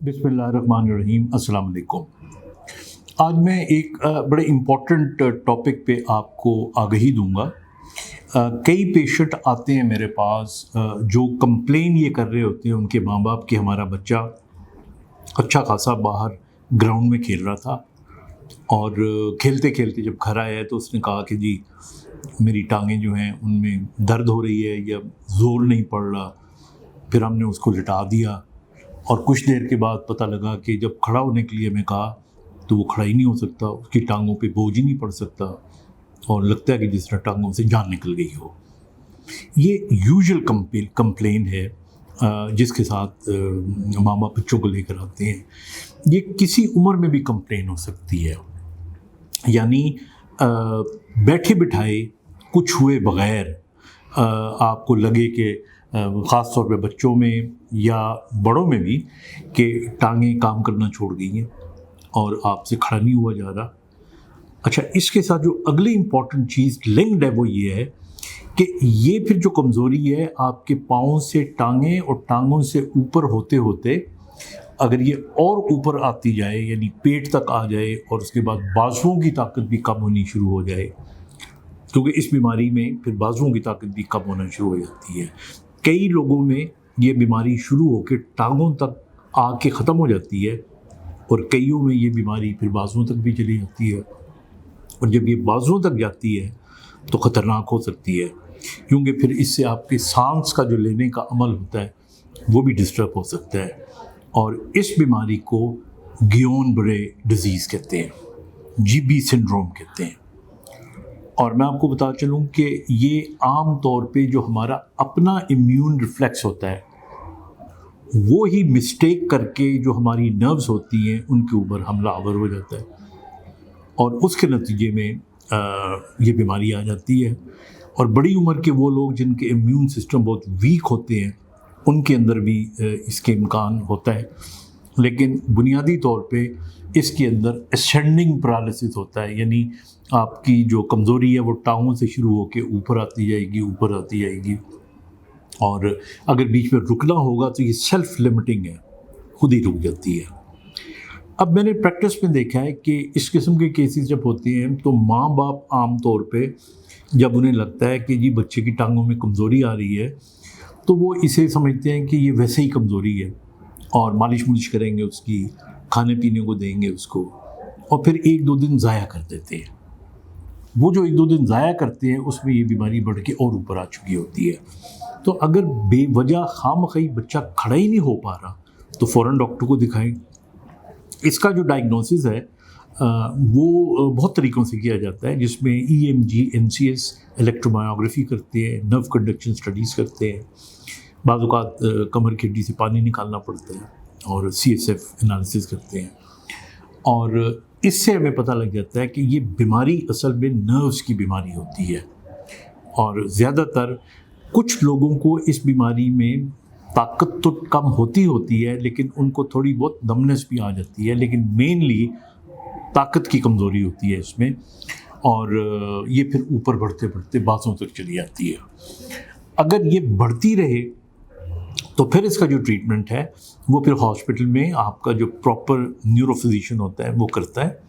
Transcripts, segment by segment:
बिस्मिल्लाहिर्रहमानिर्रहीम। अस्सलाम वालेकुम। आज मैं एक बड़े इम्पॉर्टेंट टॉपिक पे आपको आगाही दूंगा। कई पेशेंट आते हैं मेरे पास जो कंप्लेन ये कर रहे होते हैं उनके माँ बाप कि हमारा बच्चा अच्छा खासा बाहर ग्राउंड में खेल रहा था और खेलते खेलते जब घर आया तो उसने कहा कि जी मेरी टांगें जो हैं उनमें दर्द हो रही है या ज़ोर नहीं पड़ रहा। फिर हमने उसको लिटा दिया और कुछ देर के बाद पता लगा कि जब खड़ा होने के लिए मैं कहा तो वो खड़ा ही नहीं हो सकता, उसकी टांगों पे बोझ ही नहीं पड़ सकता और लगता है कि जिस तरह टांगों से जान निकल गई हो। ये यूजुअल कंप्लेन है जिसके साथ माँ बाप बच्चों को लेकर आते हैं। ये किसी उम्र में भी कंप्लेन हो सकती है, यानी बैठे बिठाए कुछ हुए बग़ैर आपको लगे कि ख़ास तौर पे बच्चों में या बड़ों में भी कि टांगें काम करना छोड़ गई हैं और आपसे खड़ा नहीं हुआ जा रहा। अच्छा, इसके साथ जो अगली इम्पॉर्टेंट चीज़ लिंक्ड है वो ये है कि ये फिर जो कमज़ोरी है आपके पाँव से टांगें और टांगों से ऊपर होते होते अगर ये और ऊपर आती जाए यानी पेट तक आ जाए और उसके बाद बाजुओं की ताकत भी कम होनी शुरू हो जाए, क्योंकि इस बीमारी में फिर बाजुओं की ताकत भी कम होना शुरू हो जाती है। कई लोगों में ये बीमारी शुरू होकर टांगों तक आके ख़त्म हो जाती है और कईयों में ये बीमारी फिर बाजुओं तक भी चली जाती है और जब ये बाजुओं तक जाती है तो ख़तरनाक हो सकती है, क्योंकि फिर इससे आपके सांस का जो लेने का अमल होता है वो भी डिस्टर्ब हो सकता है और इस बीमारी को गियोन-बरे डिज़ीज़ कहते हैं, जीबी सिंड्रोम कहते हैं। और मैं आपको बता चलूँ कि ये आम तौर पे जो हमारा अपना इम्यून रिफ्लेक्स होता है वो ही मिस्टेक करके जो हमारी नर्व्स होती हैं उनके ऊपर हमलावर हो जाता है और उसके नतीजे में ये बीमारी आ जाती है। और बड़ी उम्र के वो लोग जिनके इम्यून सिस्टम बहुत वीक होते हैं उनके अंदर भी इसके इम्कान होता है, लेकिन बुनियादी तौर पे इसके अंदर असेंडिंग पैरालिसिस होता है, यानी आपकी जो कमज़ोरी है वो टांगों से शुरू होकर ऊपर आती जाएगी और अगर बीच में रुकना होगा तो ये सेल्फ लिमिटिंग है, खुद ही रुक जाती है। अब मैंने प्रैक्टिस में देखा है कि इस किस्म के केसेस जब होते हैं तो माँ बाप आम तौर पे जब उन्हें लगता है कि जी बच्चे की टांगों में कमज़ोरी आ रही है तो वो इसे समझते हैं कि ये वैसे ही कमज़ोरी है और मालिश मुलिश करेंगे उसकी, खाने पीने को देंगे उसको और फिर एक दो दिन ज़ाया कर देते हैं। वो जो एक दो दिन ज़ाया करते हैं उसमें ये बीमारी बढ़ के और ऊपर आ चुकी होती है। तो अगर बेवजह खामखई बच्चा खड़ा ही नहीं हो पा रहा तो फ़ौरन डॉक्टर को दिखाएं। इसका जो डायग्नोसिस है वो बहुत तरीक़ों से किया जाता है, जिसमें EMG, NCS इलेक्ट्रोमायोग्राफी करते हैं, नर्व कंडक्शन स्टडीज़ करते हैं, बाज़ औक़ात कमर की हड्डी से पानी निकालना पड़ता है और CSF एनालिसिस करते हैं और इससे हमें पता लग जाता है कि ये बीमारी असल में नर्व्स की बीमारी होती है। और ज़्यादातर कुछ लोगों को इस बीमारी में ताकत तो कम होती है लेकिन उनको थोड़ी बहुत दमनेस भी आ जाती है, लेकिन मेनली ताकत की कमज़ोरी होती है इसमें और ये फिर ऊपर बढ़ते बढ़ते बाजों तक चली जाती है। अगर ये बढ़ती रहे तो फिर इसका जो ट्रीटमेंट है वो फिर हॉस्पिटल में आपका जो प्रॉपर न्यूरोफिजिशियन होता है वो करता है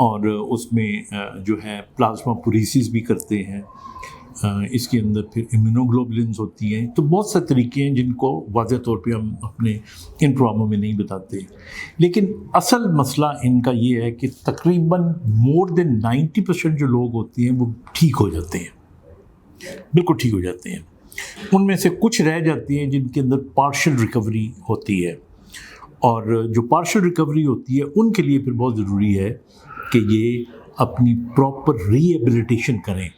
और उसमें जो है प्लाज्माफोरेसिस भी करते हैं। इसके अंदर फिर इम्यूनोग्लोबुलिन्स होती हैं। तो बहुत से तरीके हैं जिनको वाज़ेह तौर पे हम अपने इन प्रोग्रामों में नहीं बताते, लेकिन असल मसला इनका ये है कि तकरीबन मोर देन 90% जो लोग होते हैं वो ठीक हो जाते हैं, बिल्कुल ठीक हो जाते हैं। उनमें से कुछ रह जाती हैं जिनके अंदर पार्शियल रिकवरी होती है और जो पार्शियल रिकवरी होती है उनके लिए फिर बहुत ज़रूरी है कि ये अपनी प्रॉपर रिहेबिलिटेशन करें,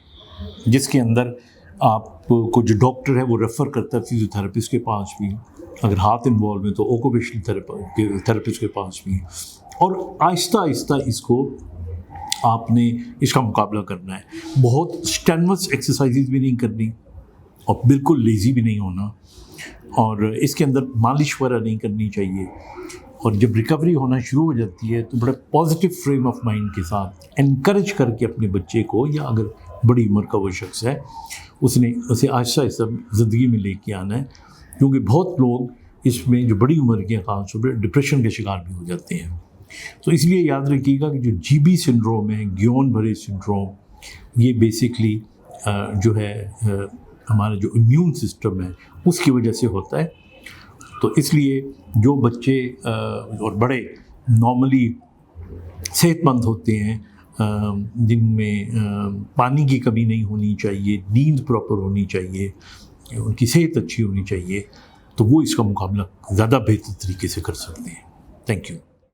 जिसके अंदर आपको जो डॉक्टर है वो रेफ़र करता है फिजियोथेरेपिस्ट के पास भी, अगर हाथ इन्वॉल्व है तो ऑक्यूपेशनल थेरेपिस्ट के पास भी, और आहिस्ता आहिस्ता इसको आपने इसका मुकाबला करना है। बहुत स्ट्रेनस एक्सरसाइजेज भी नहीं करनी और बिल्कुल लेज़ी भी नहीं होना और इसके अंदर मालिश वगैरह नहीं करनी चाहिए। और जब रिकवरी होना शुरू हो जाती है तो बड़ा पॉजिटिव फ्रेम ऑफ माइंड के साथ इनकरेज करके अपने बच्चे को, या अगर बड़ी उम्र का वो शख्स है उसे आहिस्ता आहिस्ता ज़िंदगी में लेके आना है, क्योंकि बहुत लोग اس میں جو بڑی عمر کے خاص طور پہ ڈپریشن کے شکار بھی ہو جاتے ہیں. تو اس لیے یاد رکھیے گا کہ جو جی بی سنڈروم ہے، گیون بھرے سنڈروم، یہ بیسکلی جو ہے ہمارا جو امیون سسٹم ہے اس کی وجہ سے ہوتا ہے. تو اس لیے جو بچے اور بڑے نارملی صحت مند ہوتے ہیں، جن میں پانی کی کمی نہیں ہونی چاہیے، نیند پراپر ہونی چاہیے، ان کی صحت اچھی ہونی چاہیے، تو وہ اس کا مقابلہ زیادہ بہتر طریقے سے کر سکتے ہیں. Thank you.